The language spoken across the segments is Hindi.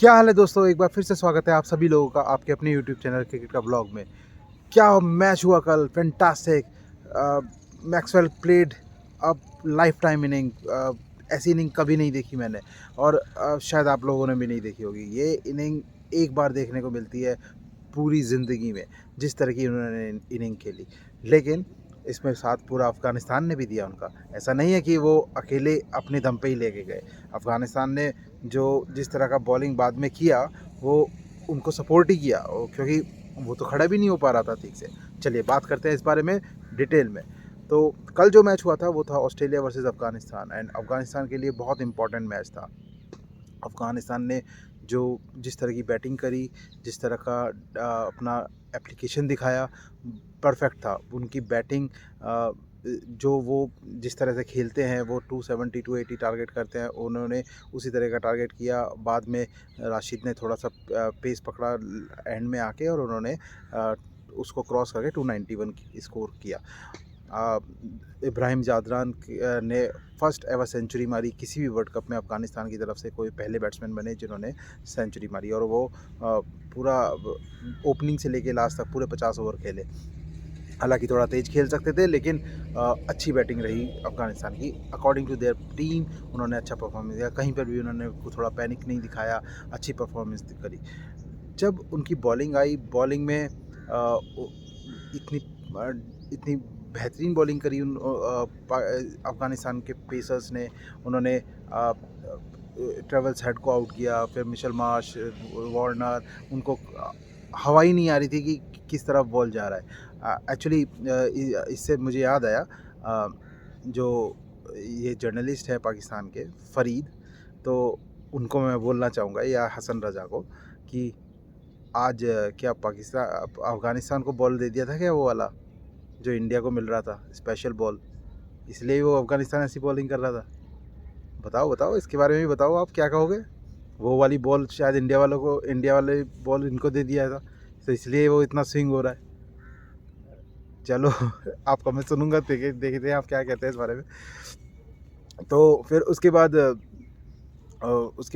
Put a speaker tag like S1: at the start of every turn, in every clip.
S1: क्या हाल है दोस्तों? एक बार फिर से स्वागत है आप सभी लोगों का आपके अपने यूट्यूब चैनल क्रिकेट का ब्लॉग में। क्या मैच हुआ कल, fantastic. Maxwell played a life time inning. ऐसी इनिंग कभी नहीं देखी मैंने और शायद आप लोगों ने भी नहीं देखी होगी। ये इनिंग एक बार देखने को मिलती है पूरी ज़िंदगी में, जिस तरह की उन्होंने इनिंग खेली। लेकिन इसमें साथ पूरा अफ़गानिस्तान ने भी दिया उनका। ऐसा नहीं है कि वो अकेले अपने दम पे ही लेके गए। अफ़गानिस्तान ने जो जिस तरह का बॉलिंग बाद में किया, वो उनको सपोर्ट ही किया क्योंकि वो तो खड़ा भी नहीं हो पा रहा था ठीक से। चलिए बात करते हैं इस बारे में डिटेल में। तो कल जो मैच हुआ था वो था Australia versus Afghanistan and Afghanistan के लिए बहुत इम्पोर्टेंट मैच था। अफ़गानिस्तान ने जो जिस तरह की बैटिंग करी, जिस तरह का अपना एप्लीकेशन दिखाया, परफेक्ट था। उनकी बैटिंग जो वो जिस तरह से खेलते हैं, वो 270 280 टारगेट करते हैं, उन्होंने उसी तरह का टारगेट किया। बाद में राशिद ने थोड़ा सा पेस पकड़ा एंड में आके और उन्होंने उसको क्रॉस करके 291 स्कोर किया। इब्राहिम जादरान ने फर्स्ट एवर सेंचुरी मारी किसी भी वर्ल्ड कप में। अफ़गानिस्तान की तरफ से कोई पहले बैट्समैन बने जिन्होंने सेंचुरी मारी और वो पूरा ओपनिंग से लेके लास्ट तक पूरे 50 ओवर खेले। हालांकि थोड़ा तेज़ खेल सकते थे लेकिन अच्छी बैटिंग रही अफ़गानिस्तान की। अकॉर्डिंग टू देयर टीम उन्होंने अच्छा परफॉर्मेंस दिया, कहीं पर भी उन्होंने थोड़ा पैनिक नहीं दिखाया, अच्छी परफॉर्मेंस करी। जब उनकी बॉलिंग आई, बॉलिंग में इतनी इतनी बेहतरीन बॉलिंग करी अफ़गानिस्तान के पेसर्स ने। उन्होंने ट्रेवल्स हेड को आउट किया, फिर मिशेल मार्श, वार्नर, उनको हवा ही नहीं आ रही थी कि किस तरफ बॉल जा रहा है। एक्चुअली इससे मुझे याद आया, जो ये जर्नलिस्ट है पाकिस्तान के फ़रीद, तो उनको मैं बोलना चाहूँगा या हसन रज़ा को कि आज क्या अफ़गानिस्तान को बॉल दे दिया था क्या वो वाला जो इंडिया को मिल रहा था स्पेशल बॉल, इसलिए वो अफ़गानिस्तान ऐसी बॉलिंग कर रहा था। बताओ बताओ इसके बारे में भी बताओ, आप क्या कहोगे? वो वाली बॉल शायद इंडिया वाले बॉल इनको दे दिया था, तो इसलिए वो इतना स्विंग हो रहा है। चलो आपका मैं सुनूंगा, देखते हैं आप क्या कहते हैं इस बारे में। तो फिर उसके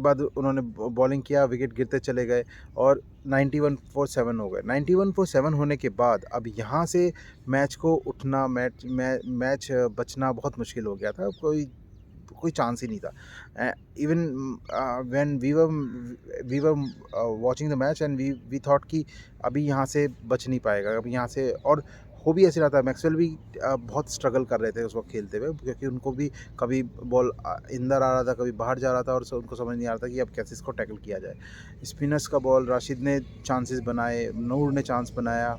S1: बाद उन्होंने बॉलिंग किया, विकेट गिरते चले गए और 91 फॉर 7 हो गए। 91 फॉर 7 होने के बाद अब यहाँ से मैच को उठना, मैच बचना बहुत मुश्किल हो गया था। कोई कोई चांस ही नहीं था। Even when we were watching the match and we thought कि अभी यहाँ से बच नहीं पाएगा, अभी यहाँ से। और हो भी ऐसे रहा था, मैक्सवेल भी बहुत स्ट्रगल कर रहे थे उस वक्त खेलते हुए, क्योंकि उनको भी कभी बॉल अंदर आ रहा था, कभी बाहर जा रहा था और उनको समझ नहीं आ रहा था कि अब कैसे इसको टैकल किया जाए। स्पिनर्स का बॉल, राशिद ने चांसेस बनाए, नूर ने चांस बनाया,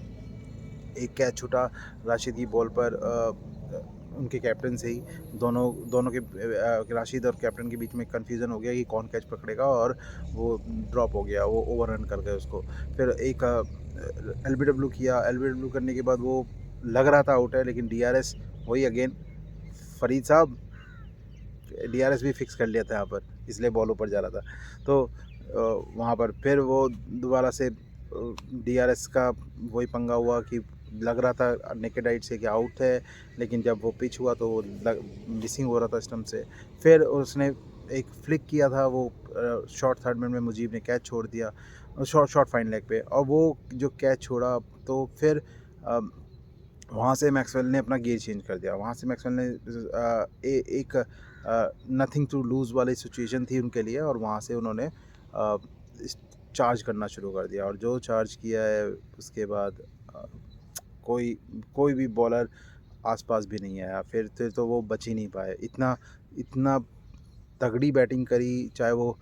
S1: एक कैच छूटा राशिद की बॉल पर उनके कैप्टन से ही। दोनों दोनों के राशिद और कैप्टन के बीच में कन्फ्यूज़न हो गया कि कौन कैच पकड़ेगा और वो ड्रॉप हो गया, वो ओवर रन कर गए उसको। फिर एक एलबीडब्ल्यू किया, एलबीडब्ल्यू करने के बाद वो लग रहा था आउट है, लेकिन डीआरएस वही अगेन, फरीद साहब डीआरएस भी फिक्स कर लिया था यहाँ पर, इसलिए बॉल ऊपर जा रहा था। तो वहाँ पर फिर वो दोबारा से डीआरएस का वही पंगा हुआ कि लग रहा था नेकेड आइट से कि आउट है, लेकिन जब वो पिच हुआ तो वो मिसिंग हो रहा था स्टम्प से। फिर उसने एक फ्लिक किया था, वो शॉर्ट थर्ड मैन में मुजीब ने कैच छोड़ दिया, शॉर्ट फाइन लेग पे, और वो जो कैच छोड़ा तो फिर वहाँ से मैक्सवेल ने अपना गियर चेंज कर दिया। वहाँ से मैक्सवेल ने एक नथिंग टू लूज़ वाली सिचुएशन थी उनके लिए, और वहाँ से उन्होंने चार्ज करना शुरू कर दिया। और जो चार्ज किया है उसके बाद कोई कोई भी बॉलर आसपास भी नहीं आया। फिर तो वो बच ही नहीं पाए। इतना इतना तगड़ी बैटिंग करी, चाहे वो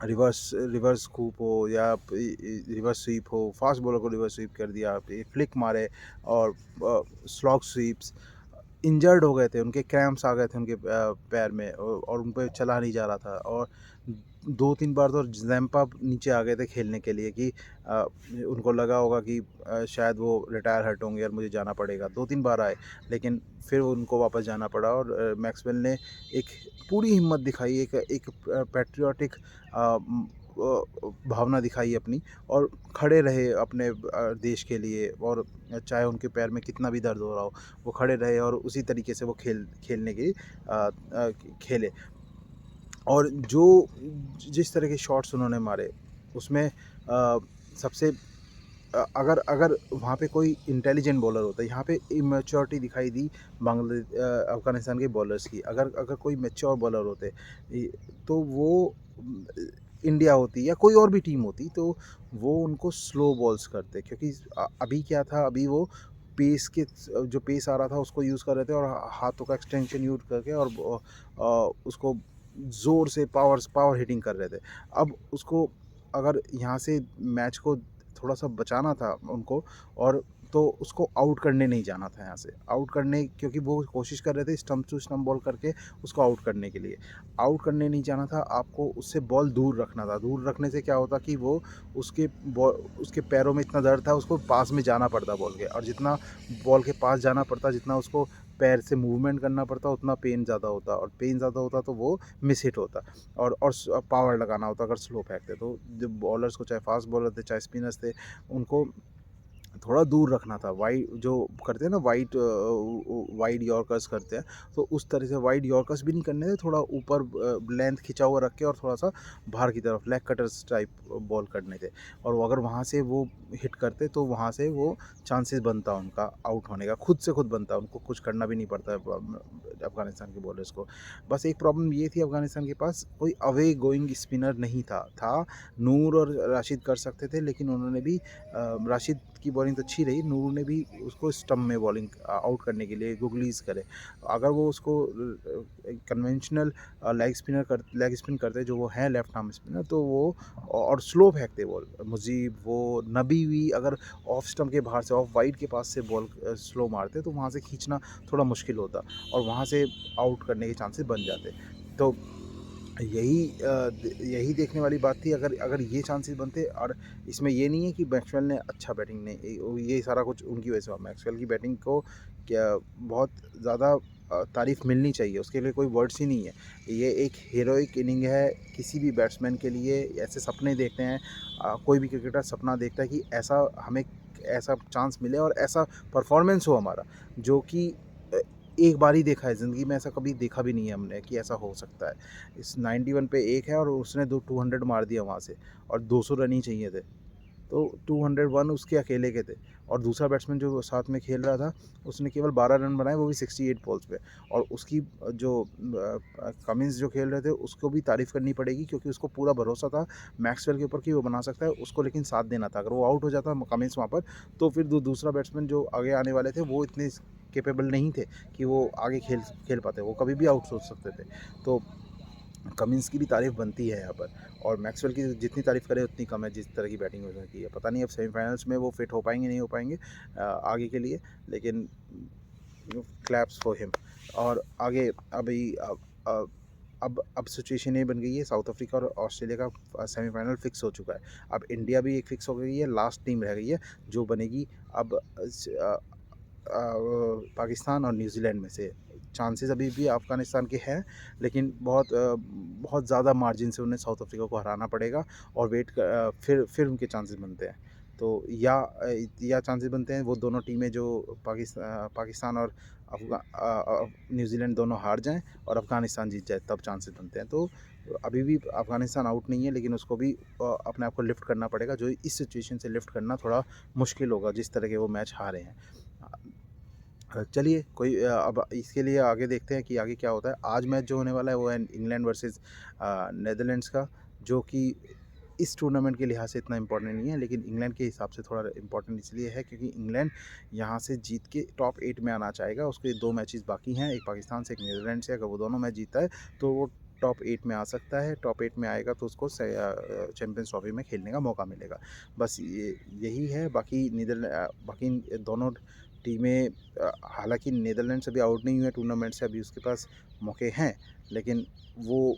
S1: रिवर्स रिवर्स स्कूप हो या रिवर्स स्वीप हो, फास्ट बॉलर को रिवर्स स्वीप कर दिया, फ्लिक मारे और स्लॉग स्वीप्स। इंजर्ड हो गए थे, उनके क्रैम्प्स आ गए थे उनके पैर में, और उन पर चला नहीं जा रहा था। और 2-3 बार तो जैम्पा नीचे आ गए थे खेलने के लिए कि उनको लगा होगा कि शायद वो रिटायर हर्ट होंगे और मुझे जाना पड़ेगा। 2-3 बार आए, लेकिन फिर उनको वापस जाना पड़ा। और मैक्सवेल ने एक पूरी हिम्मत दिखाई, एक पैट्रियोटिक भावना दिखाई अपनी, और खड़े रहे अपने देश के लिए। और चाहे उनके पैर में कितना भी दर्द हो रहा हो, वो खड़े रहे और उसी तरीके से वो खेलने की खेले। और जो जिस तरह के शॉट्स उन्होंने मारे उसमें सबसे अगर अगर वहाँ पे कोई इंटेलिजेंट बॉलर होता, यहाँ पे इमैच्योरिटी दिखाई दी अफ़गानिस्तान के बॉलर्स की। अगर अगर कोई मैच्योर बॉलर होते तो वो इंडिया होती या कोई और भी टीम होती तो वो उनको स्लो बॉल्स करते, क्योंकि अभी क्या था, अभी वो पेस के जो पेस आ रहा था उसको यूज़ कर रहे थे और हाथों का एक्सटेंशन यूज़ करके और उसको ज़ोर से पावर हिटिंग कर रहे थे। अब उसको अगर यहाँ से मैच को थोड़ा-सा बचाना था उनको, और तो उसको आउट करने नहीं जाना था यहाँ से। आउट करने, क्योंकि वो कोशिश कर रहे थे स्टंप टू स्टंप बॉल करके उसको आउट करने के लिए। आउट करने नहीं जाना था, आपको उससे बॉल दूर रखना था। दूर रखने से क्या होता कि वो उसके पैरों में इतना दर्द था, उसको पास में जाना पड़ता बॉल के, और जितना बॉल के पास जाना पड़ता, जितना उसको पैर से मूवमेंट करना पड़ता, उतना पेन ज़्यादा होता, और पेन ज़्यादा होता तो वो मिस हिट होता। और पावर लगाना होता अगर स्लो फेंकते तो। जो बॉलर्स को, चाहे फास्ट बॉलर थे चाहे स्पिनर्स थे, उनको थोड़ा दूर रखना था। वाइड जो करते हैं ना, वाइड यॉर्कर्स करते हैं, तो उस तरह से वाइड यॉर्कर्स भी नहीं करने थे, थोड़ा ऊपर लेंथ खिंचा हुआ रख के और थोड़ा सा बाहर की तरफ लेग कटर्स टाइप बॉल करने थे। और वो अगर वहाँ से वो हिट करते तो वहाँ से वो चांसेस बनता उनका आउट होने का, खुद से खुद बनता, उनको कुछ करना भी नहीं पड़ता अफगानिस्तान के बॉलर्स को। बस एक प्रॉब्लम ये थी, अफगानिस्तान के पास कोई अवे गोइंग स्पिनर नहीं था। नूर और राशिद कर सकते थे, लेकिन उन्होंने भी राशिद की बॉलिंग तो अच्छी रही, नूर ने भी उसको स्टंप में बॉलिंग आउट करने के लिए गुगलीज करे। अगर वो उसको कन्वेंशनल लेग स्पिन करते जो वो है लेफ्ट आर्म स्पिनर, तो वो और स्लो फेंकते बॉल, मुजीब वो नबी भी अगर ऑफ स्टंप के बाहर से, ऑफ वाइड के पास से बॉल स्लो मारते तो वहाँ से खींचना थोड़ा मुश्किल होता और वहाँ से आउट करने के चांसेस बन जाते। तो यही देखने वाली बात थी, अगर अगर ये चांसेस बनते। और इसमें ये नहीं है कि मैक्सवेल ने अच्छा बैटिंग नहीं, ये सारा कुछ उनकी वजह से हुआ। मैक्सवेल की बैटिंग को क्या बहुत ज़्यादा तारीफ़ मिलनी चाहिए, उसके लिए कोई वर्ड्स ही नहीं है। ये एक हीरोइक इनिंग है किसी भी बैट्समैन के लिए। ऐसे सपने देखते हैं, कोई भी क्रिकेटर सपना देखता है कि ऐसा हमें ऐसा चांस मिले और ऐसा परफॉर्मेंस हो हमारा, जो कि अ, एक बार ही देखा है ज़िंदगी में, ऐसा कभी देखा भी नहीं है हमने कि ऐसा हो सकता है। इस 91 पे एक है और उसने 200 मार दिया वहाँ से, और 200 रन ही चाहिए थे। तो 201 उसके अकेले के थे, और दूसरा बैट्समैन जो साथ में खेल रहा था उसने केवल 12 रन बनाए, वो भी 68 बॉल्स पे। और उसकी जो कमिंस जो खेल रहे थे उसको भी तारीफ़ करनी पड़ेगी, क्योंकि उसको पूरा भरोसा था मैक्सवेल के ऊपर कि वो बना सकता है उसको, लेकिन साथ देना था। अगर वो आउट हो जाता कमिंस वहाँ पर, तो फिर दूसरा बैट्समैन जो आगे आने वाले थे वो इतने कैपेबल नहीं थे कि वो आगे खेल खेल पाते, वो कभी भी आउट हो सकते थे। तो कमिंस की भी तारीफ़ बनती है यहाँ पर, और मैक्सवेल की जितनी तारीफ़ करें उतनी कम है, जिस तरह की बैटिंग उन्होंने की है। पता नहीं अब सेमीफाइनल्स में वो फिट हो पाएंगे नहीं हो पाएंगे आगे के लिए, लेकिन क्लैप्स फॉर हिम। और आगे अभी अब सिचुएशन ये बन गई है, साउथ अफ्रीका और ऑस्ट्रेलिया का सेमीफाइनल फिक्स हो चुका है। अब इंडिया भी एक फिक्स हो गई है, लास्ट टीम रह गई है जो बनेगी अब पाकिस्तान और न्यूजीलैंड में से। चांसेस अभी भी अफ़गानिस्तान के हैं, लेकिन बहुत ज़्यादा मार्जिन से उन्हें साउथ अफ्रीका को हराना पड़ेगा, और फिर उनके चांसेस बनते हैं। तो या चांसेस बनते हैं वो दोनों टीमें जो पाकिस्तान और न्यूजीलैंड दोनों हार जाएं और अफ़गानिस्तान जीत जाए, तब चांसेस बनते हैं। तो अभी भी अफ़गानिस्तान आउट नहीं है, लेकिन उसको भी अपने आप को लिफ्ट करना पड़ेगा, जो इस सिचुएशन से लिफ्ट करना थोड़ा मुश्किल होगा, जिस तरह के वो मैच हारे हैं। चलिए अब इसके लिए आगे देखते हैं कि आगे क्या होता है। आज मैच जो होने वाला है वो है इंग्लैंड वर्सेस नीदरलैंड्स का, जो कि इस टूर्नामेंट के लिहाज से इतना इम्पोर्टेंट नहीं है, लेकिन इंग्लैंड के हिसाब से थोड़ा इम्पोर्टेंट इसलिए है क्योंकि इंग्लैंड यहाँ से जीत के टॉप 8 में आना चाहेगा। उसके 2 मैचेस बाकी हैं, एक पाकिस्तान से एक नीदरलैंड से। अगर वो दोनों मैच जीता है तो वो टॉप 8 में आ सकता है। टॉप 8 में आएगा तो उसको चैंपियंस ट्रॉफी में खेलने का मौका मिलेगा। बस यही है। बाकी दोनों टीमें, हालांकि नीदरलैंड्स अभी आउट नहीं हुए टूर्नामेंट से, अभी उसके पास मौके हैं, लेकिन वो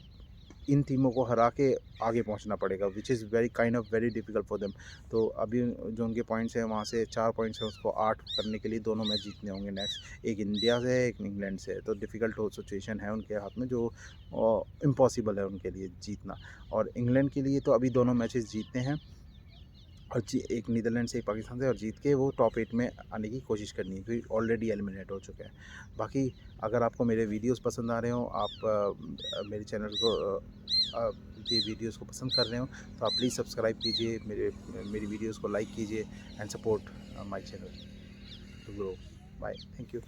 S1: इन टीमों को हरा के आगे पहुंचना पड़ेगा, which is very difficult for them. तो अभी जो उनके पॉइंट्स हैं वहाँ से 4 पॉइंट्स हैं, उसको 8 करने के लिए दोनों मैच जीतने होंगे नेक्स्ट। एक इंडिया से है, एक इंग्लैंड से है, तो डिफ़िकल्ट सिचुएशन है उनके हाथ में, जो इम्पॉसिबल है उनके लिए जीतना। और इंग्लैंड के लिए तो अभी दोनों मैचेस जीतने हैं, और एक नीदरलैंड से एक पाकिस्तान से, और जीत के वो टॉप 8 में आने की कोशिश करनी है, क्योंकि ऑलरेडी एलिमिनेट हो चुका है। बाकी अगर आपको मेरे वीडियोस पसंद आ रहे हो, आप मेरे चैनल को ये वीडियोस को पसंद कर रहे हो, तो आप प्लीज़ सब्सक्राइब कीजिए, मेरी वीडियोस को लाइक कीजिए and support my channel to grow. Bye, thank you.